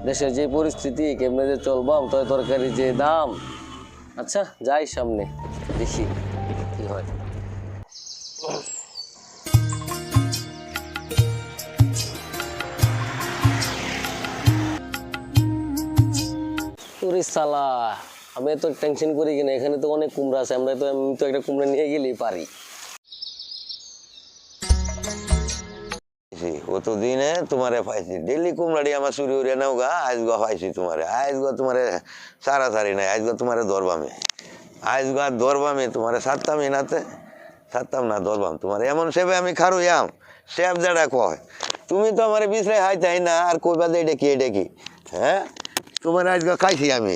দেশের যে পরিস্থিতি কেমনে যে চলবাম তয় তরকারি যে দাম। আচ্ছা যাই সামনে দেখি কি হয়। ওরে শালা, আমি এত টেনশন করি কিনা, এখানে তো অনেক কুমড়া আছে, আমি তো একটা কুমড়া নিয়ে গেলেই পারি। কত দিনে তোমারে পাইছি, ডেলি কুমড়াটি আমার চুরি উড়ে নাও গা, আজগা পাইছি তোমারে, আজগা তোমারে সারি নাই, আজগা তোমারে ধরবামে, আজগা ধরবামে তোমারে সারতামই নাতে, সারতাম না ধরবাম তোমারে, এমন সেবে আমি খারুয়াম, সেব যেটা কয়, তুমি তো আমার বিছড়ে হাইতাই না, আর কইবা যে এটা কি, হ্যাঁ তোমার আজগা খাইছি আমি।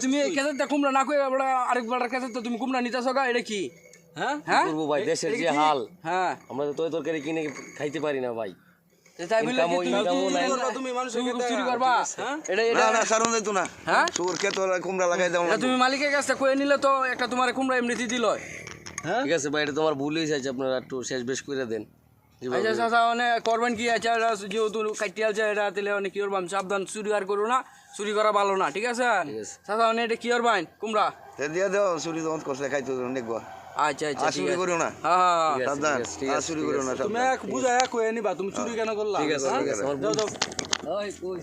তুমি কুমড়া না কই আরেক বেড়ার কাছে তো তুমি কুমড়া নিতেছ গা, এটা কি? হ্যাঁ হ্যাঁ করবো ভাই, দেশের যে হাল, হ্যাঁ আমরা তো তরকারি কিনে খাইতে পারি না ভাই। তাই বলে তুমি মানুষের চুরি করবা? এটা এটা সারুন যাইতো না, হ্যাঁ সুর খেতে কুমড়া লাগাই দাও। তুমি মালিকের কাছে কয়ে নিলে তো একটা তোমার কুমড়া এমনিতে দিল। হ্যাঁ ঠিক আছে ভাই, এটা তোমার ভুল হয়েছে, আপনারা একটু শেষ বেশ করে দেন। আচ্ছা চাচা মানে করবেন কি, আচ্ছা যেহেতু কাটি আছে এটা তাহলে অনেক কি করবাম, সাবধান চুরি আর করো না, চুরি করা ভালো না, ঠিক আছে চাচা? মানে এটা কি করবেন কুমড়া দিয়া দাও, চুরি যখন করছে খাইতো দেখবো। আচ্ছা আচ্ছা ঠিক চুরি আছে, করিও না, হ্যাঁ সাবধান, চুরি করিও না। তুমি বুঝায় কয়ে নিবা, তুমি চুরি কেন করলা? ঠিক আছে, ঠিক আছে, আমার যাও যাও। ওই কই